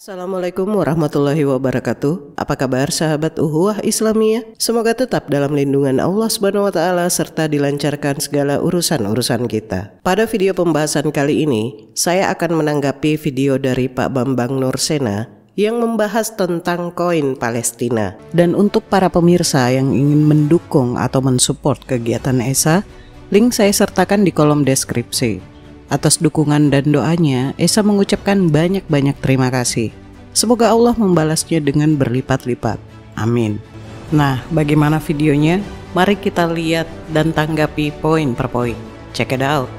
Assalamualaikum warahmatullahi wabarakatuh. Apa kabar sahabat Uhuwah Islamiyah? Semoga tetap dalam lindungan Allah Subhanahu wa taala serta dilancarkan segala urusan-urusan kita. Pada video pembahasan kali ini, saya akan menanggapi video dari Pak Bambang Nursena yang membahas tentang koin Palestina. Dan untuk para pemirsa yang ingin mendukung atau mensupport kegiatan ESA, link saya sertakan di kolom deskripsi. Atas dukungan dan doanya, Esa mengucapkan banyak-banyak terima kasih. Semoga Allah membalasnya dengan berlipat-lipat. Amin. Nah, bagaimana videonya? Mari kita lihat dan tanggapi poin per poin. Check it out.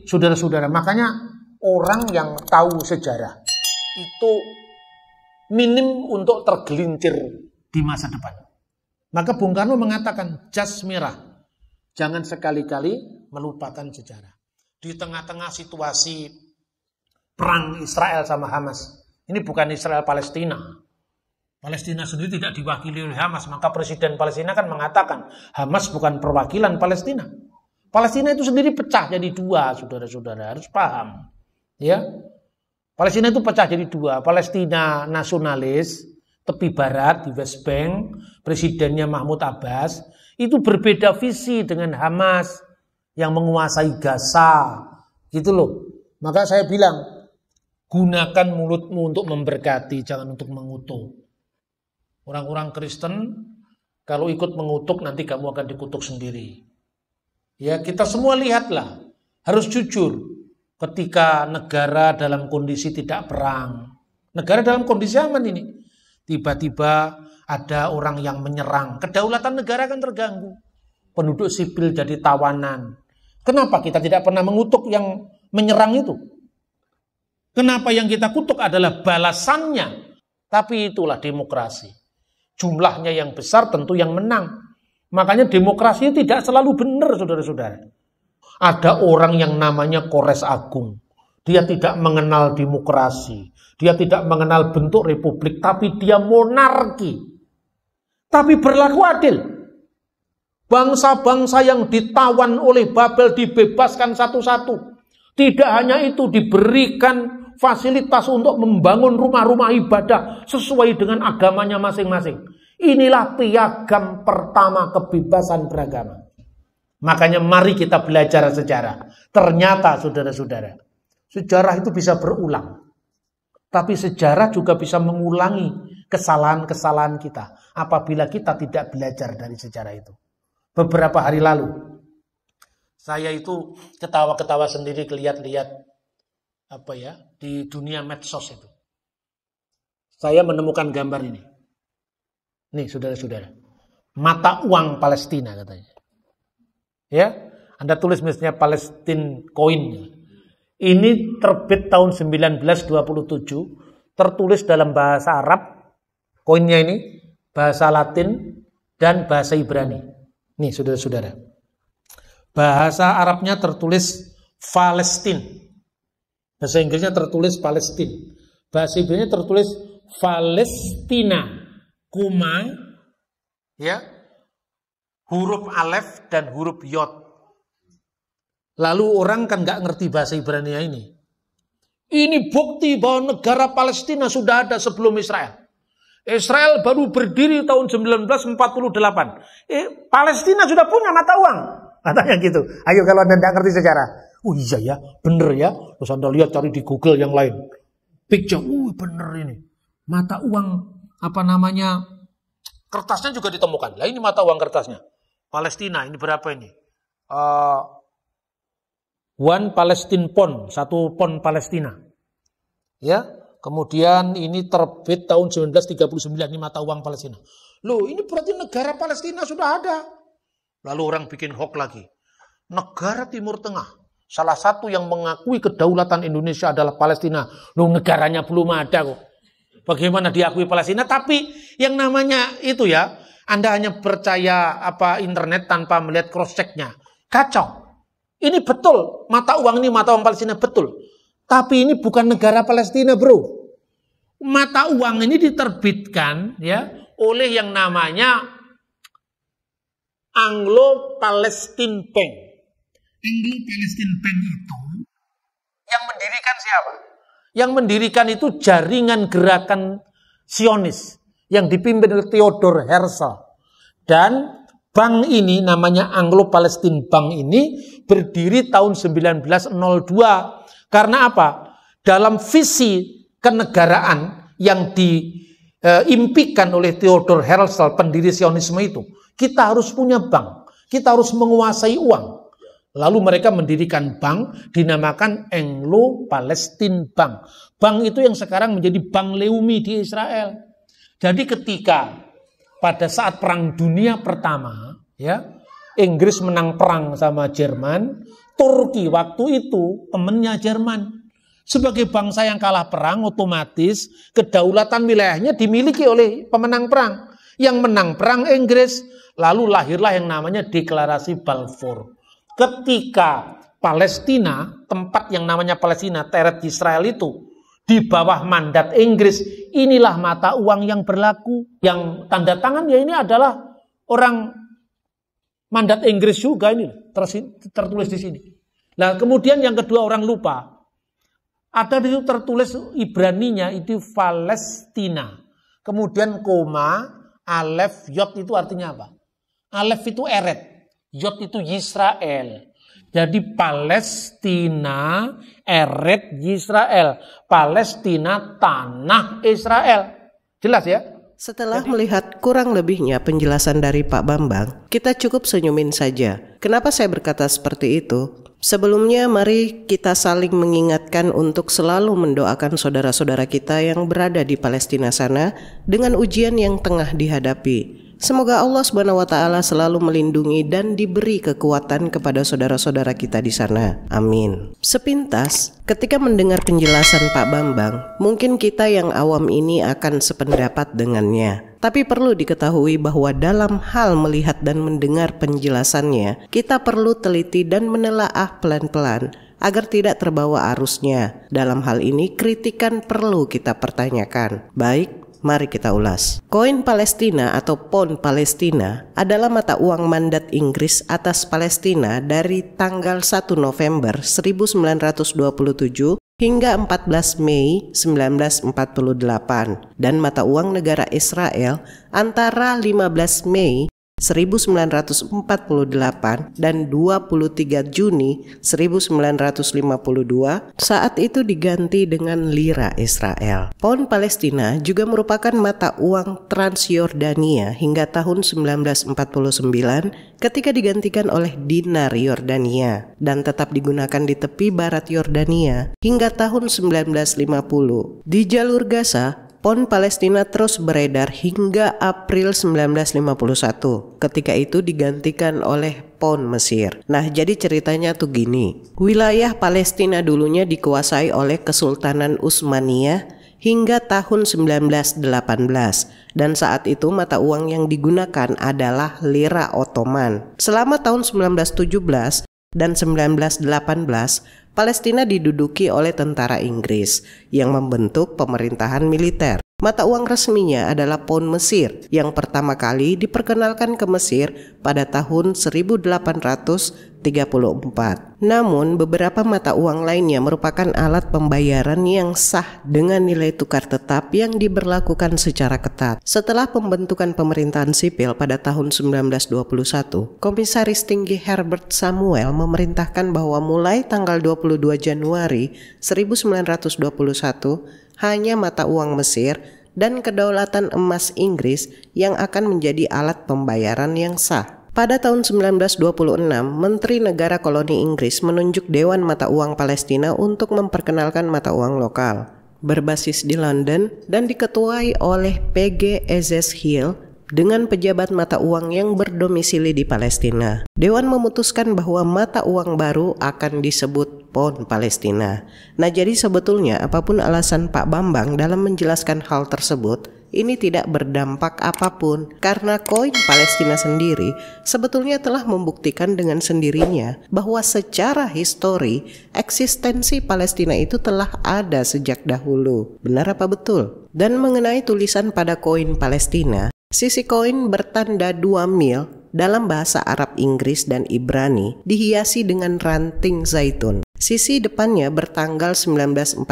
Saudara-saudara, makanya orang yang tahu sejarah itu minim untuk tergelincir di masa depan. Maka Bung Karno mengatakan jas merah, jangan sekali-kali melupakan sejarah. Di tengah-tengah situasi perang Israel sama Hamas, ini bukan Israel Palestina. Palestina sendiri tidak diwakili oleh Hamas, maka Presiden Palestina kan mengatakan Hamas bukan perwakilan Palestina. Palestina itu sendiri pecah jadi dua, saudara-saudara, harus paham. Ya, Palestina itu pecah jadi dua, Palestina nasionalis, tepi barat di West Bank, presidennya Mahmud Abbas, itu berbeda visi dengan Hamas yang menguasai Gaza, gitu loh. Maka saya bilang, gunakan mulutmu untuk memberkati, jangan untuk mengutuk. Orang-orang Kristen, kalau ikut mengutuk nanti kamu akan dikutuk sendiri. Ya, kita semua lihatlah, harus jujur, ketika negara dalam kondisi tidak perang, negara dalam kondisi aman ini, tiba-tiba ada orang yang menyerang, kedaulatan negara kan terganggu. Penduduk sipil jadi tawanan. Kenapa kita tidak pernah mengutuk yang menyerang itu? Kenapa yang kita kutuk adalah balasannya? Tapi itulah demokrasi. Jumlahnya yang besar tentu yang menang. Makanya demokrasi tidak selalu benar, saudara-saudara. Ada orang yang namanya Kores Agung. Dia tidak mengenal demokrasi. Dia tidak mengenal bentuk republik, tapi dia monarki. Tapi berlaku adil. Bangsa-bangsa yang ditawan oleh Babel dibebaskan satu-satu. Tidak hanya itu, diberikan fasilitas untuk membangun rumah-rumah ibadah sesuai dengan agamanya masing-masing. Inilah piagam pertama kebebasan beragama. Makanya mari kita belajar sejarah. Ternyata saudara-saudara, sejarah itu bisa berulang. Tapi sejarah juga bisa mengulangi kesalahan-kesalahan kita apabila kita tidak belajar dari sejarah itu. Beberapa hari lalu, saya itu ketawa-ketawa sendiri lihat-lihat di dunia medsos itu. Saya menemukan gambar ini. Nih, saudara-saudara. Mata uang Palestina katanya. Ya, Anda tulis misalnya Palestine coin. Ini terbit tahun 1927, tertulis dalam bahasa Arab, koinnya ini, bahasa Latin, dan bahasa Ibrani. Nih, saudara-saudara. Bahasa Arabnya tertulis Palestine. Bahasa Inggrisnya tertulis Palestine. Bahasa Ibrani tertulis Palestina. Kuma, ya, huruf alef dan huruf yod. Lalu orang kan nggak ngerti bahasa Ibrani ini. Ini bukti bahwa negara Palestina sudah ada sebelum Israel. Israel baru berdiri tahun 1948. Palestina sudah punya mata uang. Katanya gitu. Ayo kalau Anda nggak ngerti sejarah. Oh iya ya, bener ya. Terus Anda lihat cari di Google yang lain. Picture, bener ini. Mata uang, kertasnya juga ditemukan. Lah ini mata uang kertasnya. Palestina, ini berapa ini? One Palestine Pound, 1 pound Palestina. Ya, kemudian ini terbit tahun 1939, ini mata uang Palestina. Loh, ini berarti negara Palestina sudah ada. Lalu orang bikin hoax lagi. Negara Timur Tengah, salah satu yang mengakui kedaulatan Indonesia adalah Palestina. Loh, negaranya belum ada kok. Bagaimana diakui Palestina? Tapi yang namanya itu ya, Anda hanya percaya internet tanpa melihat cross check-nya. Kacau. Ini betul, mata uang Palestina betul. Tapi ini bukan negara Palestina, bro. Mata uang ini diterbitkan ya oleh yang namanya Anglo-Palestine Bank. Anglo-Palestine Bank itu yang mendirikan siapa? Yang mendirikan itu jaringan gerakan Zionis yang dipimpin oleh Theodor Herzl. Dan bank ini namanya Anglo-Palestine Bank ini berdiri tahun 1902. Karena apa? Dalam visi kenegaraan yang diimpikan oleh Theodor Herzl, pendiri Zionisme itu, kita harus punya bank, kita harus menguasai uang. Lalu mereka mendirikan bank dinamakan Anglo-Palestine Bank. Bank itu yang sekarang menjadi Bank Leumi di Israel. Jadi ketika pada saat Perang Dunia Pertama, ya, Inggris menang perang sama Jerman, Turki waktu itu temannya Jerman. Sebagai bangsa yang kalah perang, otomatis kedaulatan wilayahnya dimiliki oleh pemenang perang. Yang menang perang Inggris, lalu lahirlah yang namanya Deklarasi Balfour. Ketika Palestina, tempat yang namanya Palestina, teret Israel itu, di bawah mandat Inggris, inilah mata uang yang berlaku. Yang tanda tangan ya ini adalah orang mandat Inggris juga, ini tertulis di sini. Nah kemudian yang kedua orang lupa. Ada di situ tertulis Ibraninya itu Palestina. Kemudian koma, alef, yod itu artinya apa? Alef itu eret. Yod itu Yisrael. Jadi Palestina, eret Yisrael. Palestina, tanah Israel. Jelas ya? Setelah melihat kurang lebihnya penjelasan dari Pak Bambang, kita cukup senyumin saja. Kenapa saya berkata seperti itu? Sebelumnya mari kita saling mengingatkan untuk selalu mendoakan saudara-saudara kita yang berada di Palestina sana dengan ujian yang tengah dihadapi. Semoga Allah SWT selalu melindungi dan diberi kekuatan kepada saudara-saudara kita di sana. Amin. Sepintas, ketika mendengar penjelasan Pak Bambang, mungkin kita yang awam ini akan sependapat dengannya. Tapi perlu diketahui bahwa dalam hal melihat dan mendengar penjelasannya, kita perlu teliti dan menelaah pelan-pelan agar tidak terbawa arusnya. Dalam hal ini, kritikan perlu kita pertanyakan. Baik, mari kita ulas. Koin Palestina atau Pound Palestina adalah mata uang mandat Inggris atas Palestina dari tanggal 1 November 1927 hingga 14 Mei 1948 dan mata uang negara Israel antara 15 Mei 1948 dan 23 Juni 1952 saat itu diganti dengan lira Israel. Pound Palestina juga merupakan mata uang Transjordania hingga tahun 1949 ketika digantikan oleh dinar Yordania dan tetap digunakan di tepi barat Yordania hingga tahun 1950. Di jalur Gaza, Pound Palestina terus beredar hingga April 1951. Ketika itu digantikan oleh Pound Mesir. Nah, jadi ceritanya tuh gini. Wilayah Palestina dulunya dikuasai oleh Kesultanan Utsmaniyah hingga tahun 1918 dan saat itu mata uang yang digunakan adalah lira Ottoman. Selama tahun 1917 dan 1918 Palestina diduduki oleh tentara Inggris yang membentuk pemerintahan militer. Mata uang resminya adalah Pound Mesir yang pertama kali diperkenalkan ke Mesir pada tahun 1834. Namun beberapa mata uang lainnya merupakan alat pembayaran yang sah dengan nilai tukar tetap yang diberlakukan secara ketat. Setelah pembentukan pemerintahan sipil pada tahun 1921, Komisaris Tinggi Herbert Samuel memerintahkan bahwa mulai tanggal 22 Januari 1921 hanya mata uang Mesir dan kedaulatan emas Inggris yang akan menjadi alat pembayaran yang sah. Pada tahun 1926, Menteri Negara Koloni Inggris menunjuk Dewan Mata Uang Palestina untuk memperkenalkan mata uang lokal. Berbasis di London dan diketuai oleh P.G. Ezes Hill dengan pejabat mata uang yang berdomisili di Palestina. Dewan memutuskan bahwa mata uang baru akan disebut Pound Palestina. Nah, jadi sebetulnya apapun alasan Pak Bambang dalam menjelaskan hal tersebut, ini tidak berdampak apapun karena koin Palestina sendiri sebetulnya telah membuktikan dengan sendirinya bahwa secara histori eksistensi Palestina itu telah ada sejak dahulu. Benar apa betul? Dan mengenai tulisan pada koin Palestina, sisi koin bertanda 2 mil dalam bahasa Arab, Inggris, dan Ibrani dihiasi dengan ranting zaitun. Sisi depannya bertanggal 1946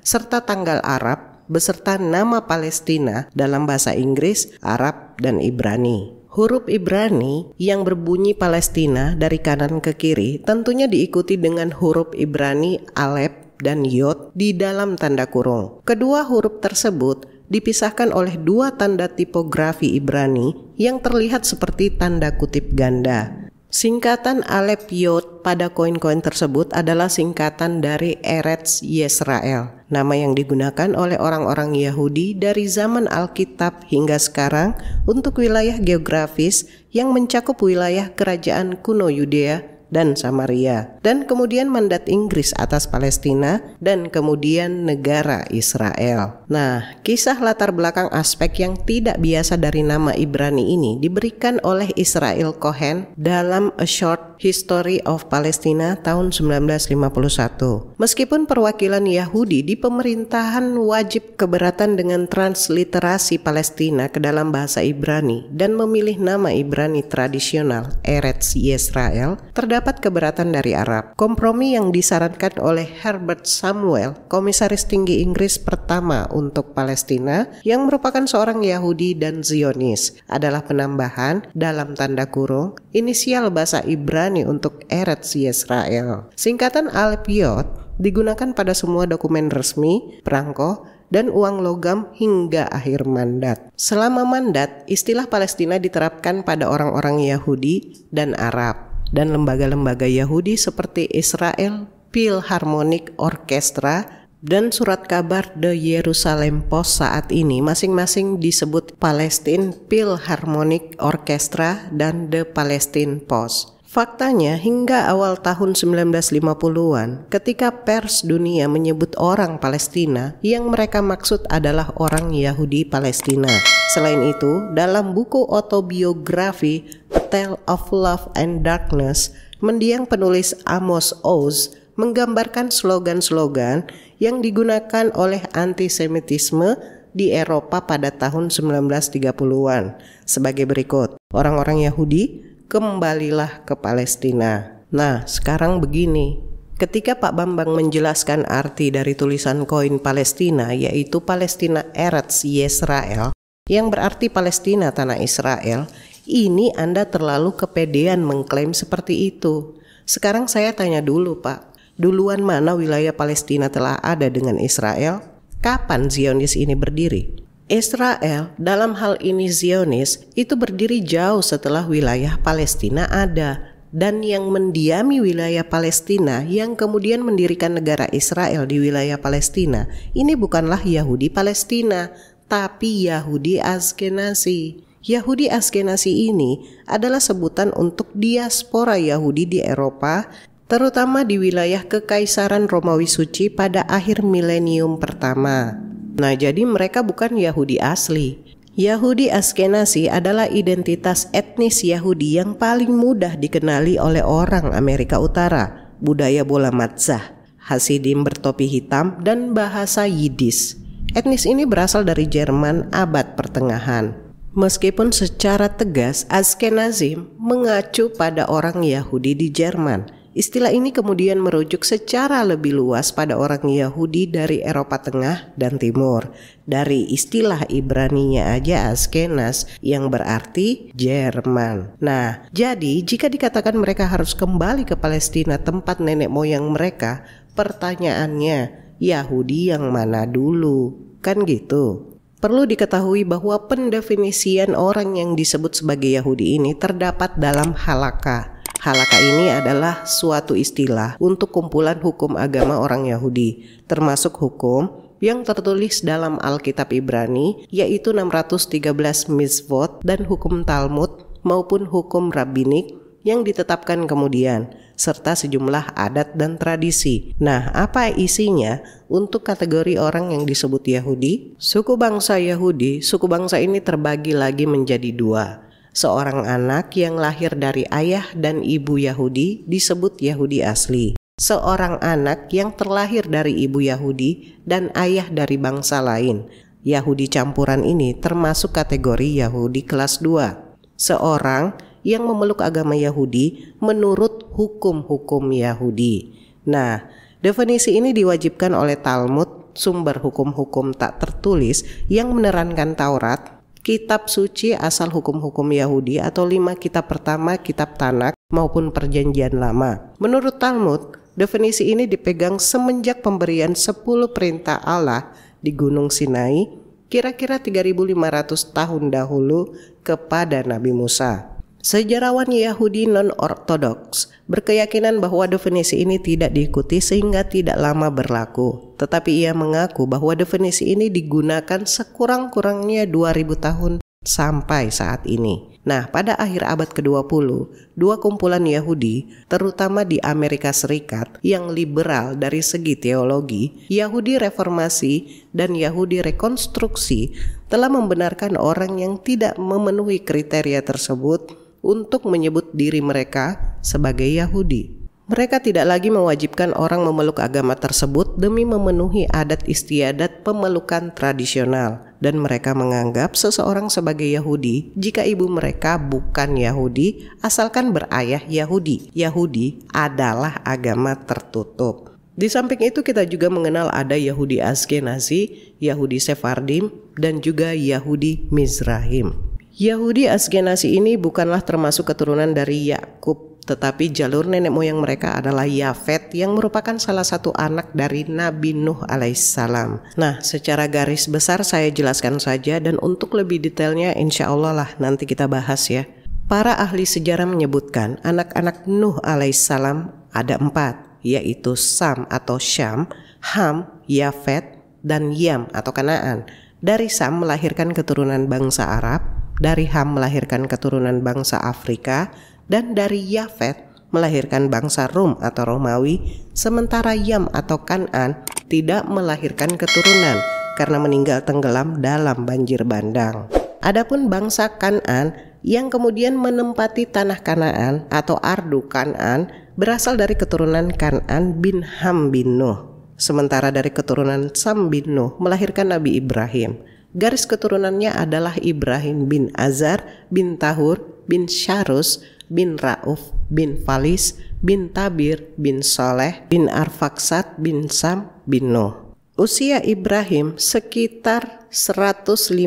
serta tanggal Arab beserta nama Palestina dalam bahasa Inggris, Arab, dan Ibrani. Huruf Ibrani yang berbunyi Palestina dari kanan ke kiri tentunya diikuti dengan huruf Ibrani Alef dan Yod di dalam tanda kurung. Kedua huruf tersebut dipisahkan oleh dua tanda tipografi Ibrani yang terlihat seperti tanda kutip ganda. Singkatan Alef Yod pada koin-koin tersebut adalah singkatan dari Eretz Yisrael, nama yang digunakan oleh orang-orang Yahudi dari zaman Alkitab hingga sekarang untuk wilayah geografis yang mencakup wilayah kerajaan kuno Yudea dan Samaria, dan kemudian mandat Inggris atas Palestina, dan kemudian negara Israel. Nah, kisah latar belakang aspek yang tidak biasa dari nama Ibrani ini diberikan oleh Israel Cohen dalam A Short History of Palestina tahun 1951. Meskipun perwakilan Yahudi di pemerintahan wajib keberatan dengan transliterasi Palestina ke dalam bahasa Ibrani dan memilih nama Ibrani tradisional Eretz Yisrael, terdapat keberatan dari Arab. Kompromi yang disarankan oleh Herbert Samuel, komisaris tinggi Inggris pertama untuk Palestina yang merupakan seorang Yahudi dan Zionis, adalah penambahan dalam tanda kurung inisial bahasa Ibrani untuk Eretz Yisrael. Singkatan Alef Yod digunakan pada semua dokumen resmi, perangko, dan uang logam hingga akhir mandat. Selama mandat, istilah Palestina diterapkan pada orang-orang Yahudi dan Arab, dan lembaga-lembaga Yahudi seperti Israel Philharmonic Orchestra dan surat kabar The Jerusalem Post saat ini masing-masing disebut Palestine Philharmonic Orchestra dan The Palestine Post. Faktanya hingga awal tahun 1950-an ketika pers dunia menyebut orang Palestina, yang mereka maksud adalah orang Yahudi Palestina. Selain itu, dalam buku autobiografi A Tale of Love and Darkness, mendiang penulis Amos Oz menggambarkan slogan-slogan yang digunakan oleh antisemitisme di Eropa pada tahun 1930-an sebagai berikut. Orang-orang Yahudi, kembalilah ke Palestina. Nah, sekarang begini. Ketika Pak Bambang menjelaskan arti dari tulisan koin Palestina, yaitu Palestina Eretz Yisrael, yang berarti Palestina tanah Israel, ini Anda terlalu kepedean mengklaim seperti itu. Sekarang saya tanya dulu, Pak. Duluan mana wilayah Palestina telah ada dengan Israel? Kapan Zionis ini berdiri? Israel, dalam hal ini Zionis, itu berdiri jauh setelah wilayah Palestina ada. Dan yang mendiami wilayah Palestina yang kemudian mendirikan negara Israel di wilayah Palestina, ini bukanlah Yahudi Palestina, tapi Yahudi Askenazi. Yahudi Askenazi ini adalah sebutan untuk diaspora Yahudi di Eropa, terutama di wilayah Kekaisaran Romawi Suci pada akhir milenium pertama. Nah, jadi mereka bukan Yahudi asli. Yahudi Askenazi adalah identitas etnis Yahudi yang paling mudah dikenali oleh orang Amerika Utara. Budaya bola matzah, Hasidim bertopi hitam, dan bahasa Yiddish. Etnis ini berasal dari Jerman abad pertengahan. Meskipun secara tegas Askenazim mengacu pada orang Yahudi di Jerman, istilah ini kemudian merujuk secara lebih luas pada orang Yahudi dari Eropa Tengah dan Timur. Dari istilah Ibraninya aja Askenaz yang berarti Jerman. Nah, jadi jika dikatakan mereka harus kembali ke Palestina tempat nenek moyang mereka, pertanyaannya Yahudi yang mana dulu? Kan gitu. Perlu diketahui bahwa pendefinisian orang yang disebut sebagai Yahudi ini terdapat dalam halakha. Halakha ini adalah suatu istilah untuk kumpulan hukum agama orang Yahudi, termasuk hukum yang tertulis dalam Alkitab Ibrani, yaitu 613 mitzvot dan hukum Talmud maupun hukum rabbinik yang ditetapkan kemudian, serta sejumlah adat dan tradisi. Nah, apa isinya untuk kategori orang yang disebut Yahudi? Suku bangsa Yahudi, suku bangsa ini terbagi lagi menjadi dua. Seorang anak yang lahir dari ayah dan ibu Yahudi disebut Yahudi asli. Seorang anak yang terlahir dari ibu Yahudi dan ayah dari bangsa lain. Yahudi campuran ini termasuk kategori Yahudi kelas 2. seorang yang memeluk agama Yahudi menurut hukum-hukum Yahudi. Nah, definisi ini diwajibkan oleh Talmud, sumber hukum-hukum tak tertulis yang menerangkan Taurat, kitab suci asal hukum-hukum Yahudi atau 5 kitab pertama, kitab Tanakh maupun Perjanjian Lama. Menurut Talmud, definisi ini dipegang semenjak pemberian 10 perintah Allah di Gunung Sinai kira-kira 3.500 tahun dahulu kepada Nabi Musa. Sejarawan Yahudi non-ortodoks berkeyakinan bahwa definisi ini tidak diikuti sehingga tidak lama berlaku. Tetapi ia mengaku bahwa definisi ini digunakan sekurang-kurangnya 2000 tahun sampai saat ini. Nah, pada akhir abad ke-20, dua kumpulan Yahudi, terutama di Amerika Serikat, yang liberal dari segi teologi, Yahudi Reformasi dan Yahudi Rekonstruksi, telah membenarkan orang yang tidak memenuhi kriteria tersebut untuk menyebut diri mereka sebagai Yahudi. Mereka tidak lagi mewajibkan orang memeluk agama tersebut demi memenuhi adat istiadat pemelukan tradisional, dan mereka menganggap seseorang sebagai Yahudi jika ibu mereka bukan Yahudi asalkan berayah Yahudi. Yahudi adalah agama tertutup. Di samping itu kita juga mengenal ada Yahudi Askenazi, Yahudi Sephardim, dan juga Yahudi Mizrahim. Yahudi Askenazi ini bukanlah termasuk keturunan dari Yakub, tetapi jalur nenek moyang mereka adalah Yafet yang merupakan salah satu anak dari Nabi Nuh alaihissalam. Nah, secara garis besar saya jelaskan saja, dan untuk lebih detailnya insya Allah lah nanti kita bahas ya. Para ahli sejarah menyebutkan anak-anak Nuh alaihissalam ada 4, yaitu Sam atau Syam, Ham, Yafet, dan Yam atau Kanaan. Dari Sam melahirkan keturunan bangsa Arab, dari Ham melahirkan keturunan bangsa Afrika, dan dari Yafet melahirkan bangsa Rum atau Romawi, sementara Yam atau Kanaan tidak melahirkan keturunan karena meninggal tenggelam dalam banjir bandang. Adapun bangsa Kanaan yang kemudian menempati tanah Kanaan atau Ardu Kanaan berasal dari keturunan Kanaan bin Ham bin Nuh, sementara dari keturunan Sam bin Nuh melahirkan Nabi Ibrahim. Garis keturunannya adalah Ibrahim bin Azar bin Tahur bin Syarus bin Rauf bin Falis bin Tabir bin Soleh bin Arfaksad bin Sam bin Nuh. Usia Ibrahim sekitar 115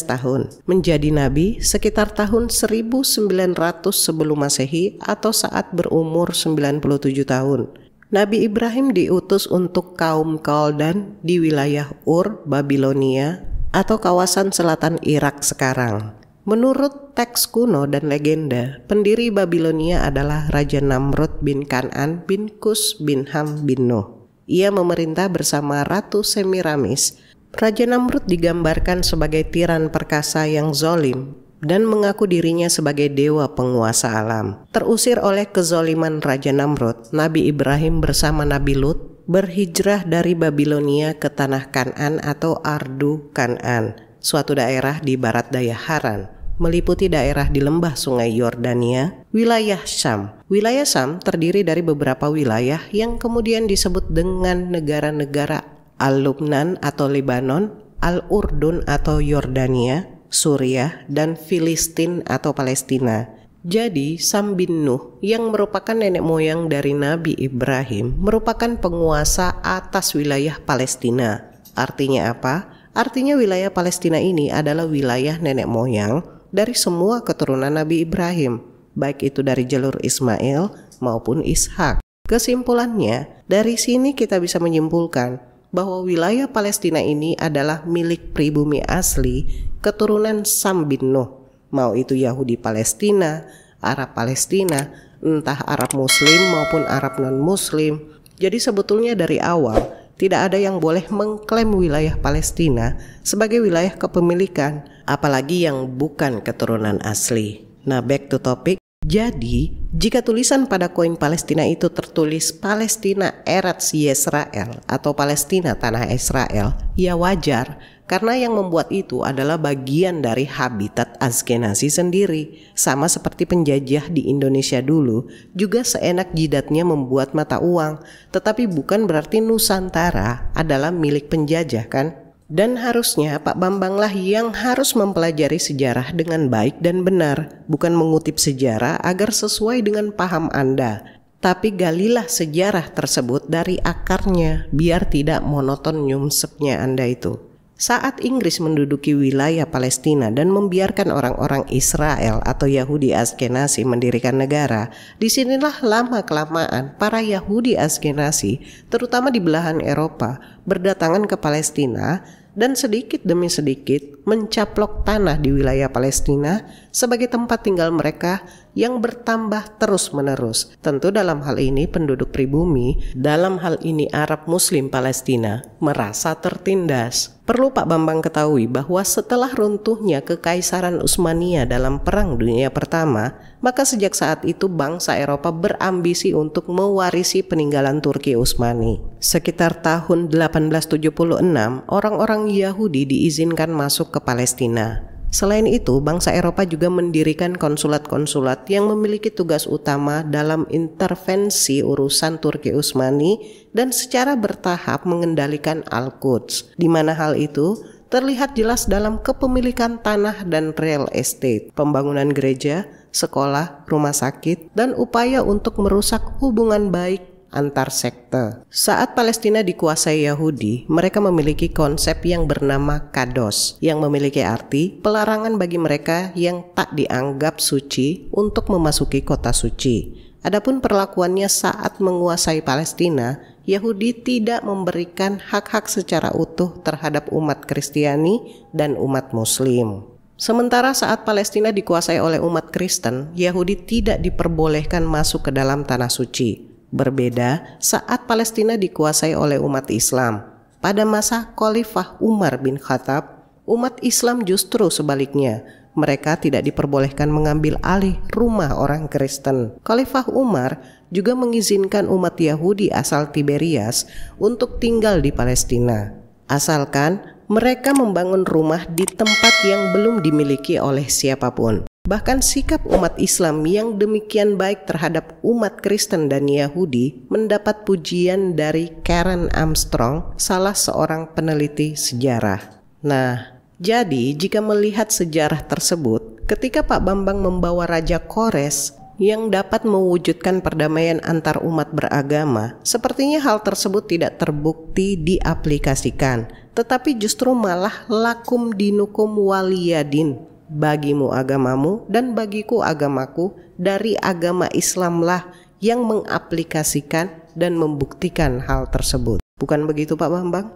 tahun, menjadi nabi sekitar tahun 1900 sebelum Masehi atau saat berumur 97 tahun. Nabi Ibrahim diutus untuk kaum Kaldan di wilayah Ur, Babilonia atau kawasan selatan Irak sekarang. Menurut teks kuno dan legenda, pendiri Babilonia adalah Raja Namrud bin Kan'an bin Kus bin Ham bin Nuh. Ia memerintah bersama Ratu Semiramis. Raja Namrud digambarkan sebagai tiran perkasa yang zolim dan mengaku dirinya sebagai dewa penguasa alam. Terusir oleh kezoliman Raja Namrud, Nabi Ibrahim bersama Nabi Lut berhijrah dari Babilonia ke tanah Kan'an atau Ardu Kan'an, suatu daerah di barat daya Haran, meliputi daerah di lembah sungai Yordania, wilayah Syam. Wilayah Syam terdiri dari beberapa wilayah yang kemudian disebut dengan negara-negara Al-Lubnan atau Lebanon, Al-Urdun atau Yordania, Suriah, dan Filistin atau Palestina. Jadi Sam bin Nuh yang merupakan nenek moyang dari Nabi Ibrahim merupakan penguasa atas wilayah Palestina. Artinya apa? Artinya wilayah Palestina ini adalah wilayah nenek moyang dari semua keturunan Nabi Ibrahim, baik itu dari jalur Ismail maupun Ishak. Kesimpulannya, dari sini kita bisa menyimpulkan bahwa wilayah Palestina ini adalah milik pribumi asli keturunan Sam bin Nuh. Mau itu Yahudi Palestina, Arab Palestina, entah Arab Muslim maupun Arab non-Muslim. Jadi sebetulnya dari awal tidak ada yang boleh mengklaim wilayah Palestina sebagai wilayah kepemilikan, apalagi yang bukan keturunan asli. Nah, back to topic. Jadi, jika tulisan pada koin Palestina itu tertulis Palestina Eretz Yisrael atau Palestina Tanah Israel, ya wajar, karena yang membuat itu adalah bagian dari habitat Askenazi sendiri. Sama seperti penjajah di Indonesia dulu, juga seenak jidatnya membuat mata uang, tetapi bukan berarti Nusantara adalah milik penjajah kan? Dan harusnya Pak Bambanglah yang harus mempelajari sejarah dengan baik dan benar, bukan mengutip sejarah agar sesuai dengan paham Anda. Tapi galilah sejarah tersebut dari akarnya, biar tidak monoton nyumsepnya Anda itu. Saat Inggris menduduki wilayah Palestina dan membiarkan orang-orang Israel atau Yahudi Askenazi mendirikan negara, disinilah lama-kelamaan para Yahudi Askenazi, terutama di belahan Eropa, berdatangan ke Palestina dan sedikit demi sedikit mencaplok tanah di wilayah Palestina sebagai tempat tinggal mereka yang bertambah terus-menerus. Tentu dalam hal ini penduduk pribumi, dalam hal ini Arab Muslim Palestina, merasa tertindas. Perlu Pak Bambang ketahui bahwa setelah runtuhnya Kekaisaran Utsmania dalam Perang Dunia Pertama, maka sejak saat itu bangsa Eropa berambisi untuk mewarisi peninggalan Turki Utsmani. Sekitar tahun 1876, orang-orang Yahudi diizinkan masuk ke Palestina. Selain itu, bangsa Eropa juga mendirikan konsulat-konsulat yang memiliki tugas utama dalam intervensi urusan Turki Utsmani dan secara bertahap mengendalikan Al-Quds, di mana hal itu terlihat jelas dalam kepemilikan tanah dan real estate, pembangunan gereja, sekolah, rumah sakit, dan upaya untuk merusak hubungan baik antar sekte. Saat Palestina dikuasai Yahudi, mereka memiliki konsep yang bernama kados, yang memiliki arti pelarangan bagi mereka yang tak dianggap suci untuk memasuki kota suci. Adapun perlakuannya saat menguasai Palestina, Yahudi tidak memberikan hak-hak secara utuh terhadap umat Kristiani dan umat Muslim. Sementara saat Palestina dikuasai oleh umat Kristen, Yahudi tidak diperbolehkan masuk ke dalam tanah suci. Berbeda saat Palestina dikuasai oleh umat Islam. Pada masa Khalifah Umar bin Khattab, umat Islam justru sebaliknya. Mereka tidak diperbolehkan mengambil alih rumah orang Kristen. Khalifah Umar juga mengizinkan umat Yahudi asal Tiberias untuk tinggal di Palestina, asalkan mereka membangun rumah di tempat yang belum dimiliki oleh siapapun. Bahkan sikap umat Islam yang demikian baik terhadap umat Kristen dan Yahudi mendapat pujian dari Karen Armstrong, salah seorang peneliti sejarah. Nah, jadi jika melihat sejarah tersebut, ketika Pak Bambang membawa Raja Kores yang dapat mewujudkan perdamaian antar umat beragama, sepertinya hal tersebut tidak terbukti diaplikasikan, tetapi justru malah lakum dinukum waliyadin. Bagimu agamamu dan bagiku agamaku, dari agama Islamlah yang mengaplikasikan dan membuktikan hal tersebut. Bukan begitu Pak Bambang?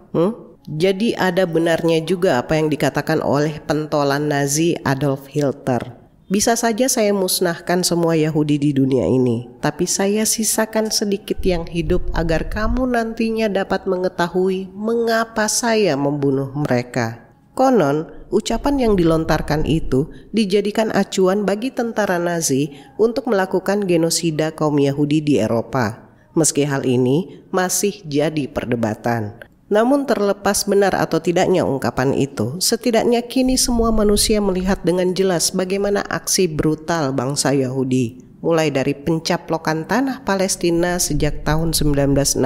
Jadi ada benarnya juga apa yang dikatakan oleh pentolan Nazi Adolf Hitler. Bisa saja saya musnahkan semua Yahudi di dunia ini, tapi saya sisakan sedikit yang hidup agar kamu nantinya dapat mengetahui mengapa saya membunuh mereka. Konon, ucapan yang dilontarkan itu dijadikan acuan bagi tentara Nazi untuk melakukan genosida kaum Yahudi di Eropa. Meski hal ini masih jadi perdebatan. Namun terlepas benar atau tidaknya ungkapan itu, setidaknya kini semua manusia melihat dengan jelas bagaimana aksi brutal bangsa Yahudi, mulai dari pencaplokan tanah Palestina sejak tahun 1965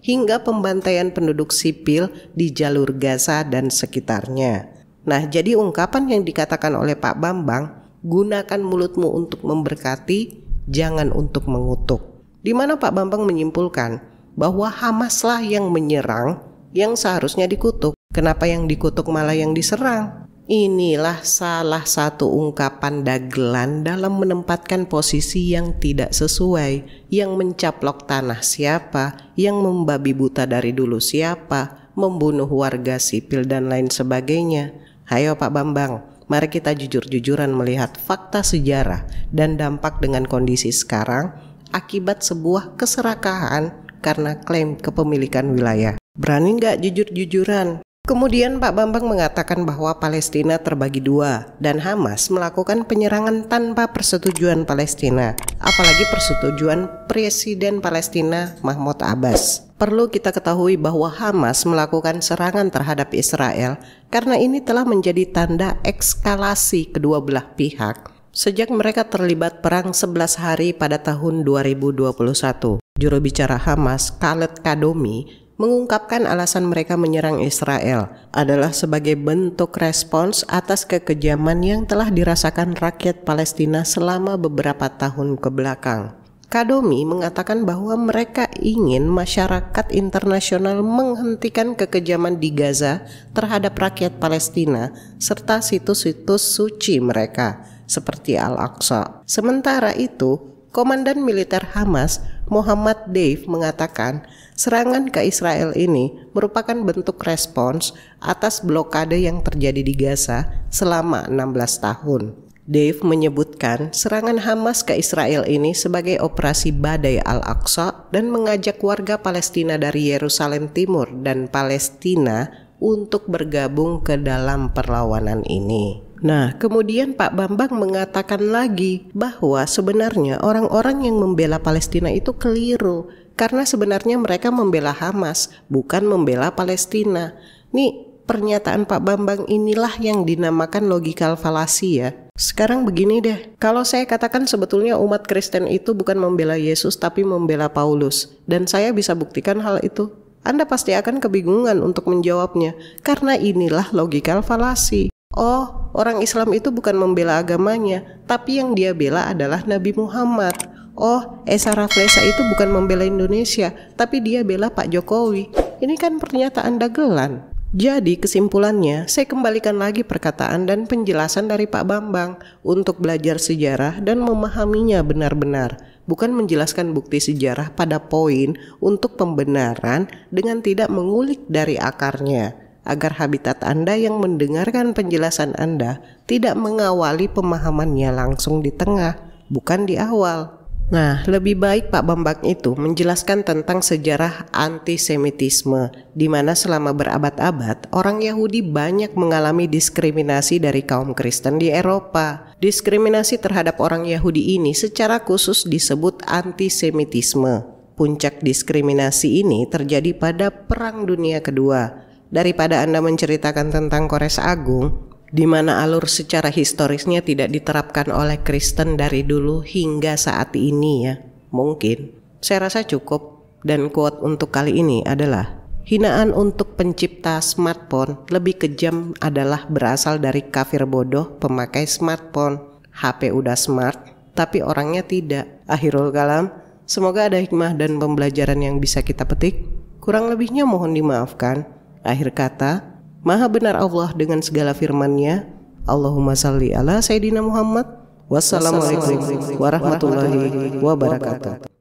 hingga pembantaian penduduk sipil di jalur Gaza dan sekitarnya. Nah, jadi ungkapan yang dikatakan oleh Pak Bambang, gunakan mulutmu untuk memberkati, jangan untuk mengutuk. Di mana Pak Bambang menyimpulkan bahwa Hamaslah yang menyerang, yang seharusnya dikutuk. Kenapa yang dikutuk malah yang diserang? Inilah salah satu ungkapan dagelan dalam menempatkan posisi yang tidak sesuai, yang mencaplok tanah siapa, yang membabi buta dari dulu siapa, membunuh warga sipil dan lain sebagainya. Hayo Pak Bambang, mari kita jujur-jujuran melihat fakta sejarah dan dampak dengan kondisi sekarang akibat sebuah keserakahan karena klaim kepemilikan wilayah. Berani nggak jujur-jujuran? Kemudian Pak Bambang mengatakan bahwa Palestina terbagi dua dan Hamas melakukan penyerangan tanpa persetujuan Palestina, apalagi persetujuan Presiden Palestina Mahmud Abbas. Perlu kita ketahui bahwa Hamas melakukan serangan terhadap Israel karena ini telah menjadi tanda eskalasi kedua belah pihak sejak mereka terlibat perang 11 hari pada tahun 2021. Juru bicara Hamas, Khaled Kadomi, mengungkapkan alasan mereka menyerang Israel adalah sebagai bentuk respons atas kekejaman yang telah dirasakan rakyat Palestina selama beberapa tahun ke belakang. Kadomi mengatakan bahwa mereka ingin masyarakat internasional menghentikan kekejaman di Gaza terhadap rakyat Palestina serta situs-situs suci mereka seperti Al-Aqsa. Sementara itu, Komandan Militer Hamas Muhammad Deif mengatakan serangan ke Israel ini merupakan bentuk respons atas blokade yang terjadi di Gaza selama 16 tahun. Deif menyebutkan serangan Hamas ke Israel ini sebagai operasi Badai Al-Aqsa dan mengajak warga Palestina dari Yerusalem Timur dan Palestina untuk bergabung ke dalam perlawanan ini. Nah, kemudian Pak Bambang mengatakan lagi bahwa sebenarnya orang-orang yang membela Palestina itu keliru karena sebenarnya mereka membela Hamas, bukan membela Palestina. Nih, pernyataan Pak Bambang inilah yang dinamakan logikal falasi ya. Sekarang begini deh, kalau saya katakan sebetulnya umat Kristen itu bukan membela Yesus tapi membela Paulus, dan saya bisa buktikan hal itu, Anda pasti akan kebingungan untuk menjawabnya, karena inilah logikal falasi. Oh, orang Islam itu bukan membela agamanya, tapi yang dia bela adalah Nabi Muhammad. Oh, Esa Raflesa itu bukan membela Indonesia, tapi dia bela Pak Jokowi. Ini kan pernyataan dagelan. Jadi kesimpulannya, saya kembalikan lagi perkataan dan penjelasan dari Pak Bambang untuk belajar sejarah dan memahaminya benar-benar, bukan menjelaskan bukti sejarah pada poin untuk pembenaran dengan tidak mengulik dari akarnya, agar habitat Anda yang mendengarkan penjelasan Anda tidak mengawali pemahamannya langsung di tengah, bukan di awal. Nah, lebih baik Pak Bambang itu menjelaskan tentang sejarah antisemitisme, di mana selama berabad-abad orang Yahudi banyak mengalami diskriminasi dari kaum Kristen di Eropa. Diskriminasi terhadap orang Yahudi ini secara khusus disebut antisemitisme. Puncak diskriminasi ini terjadi pada Perang Dunia Kedua. Daripada Anda menceritakan tentang Kores Agung, di mana alur secara historisnya tidak diterapkan oleh Kristen dari dulu hingga saat ini ya. Mungkin saya rasa cukup, dan quote untuk kali ini adalah hinaan untuk pencipta smartphone lebih kejam adalah berasal dari kafir bodoh pemakai smartphone. HP udah smart tapi orangnya tidak. Akhirul kalam, semoga ada hikmah dan pembelajaran yang bisa kita petik. Kurang lebihnya mohon dimaafkan. Akhir kata, Maha benar Allah dengan segala firman-Nya. Allahumma salli ala Sayyidina Muhammad. Wassalamualaikum warahmatullahi wabarakatuh.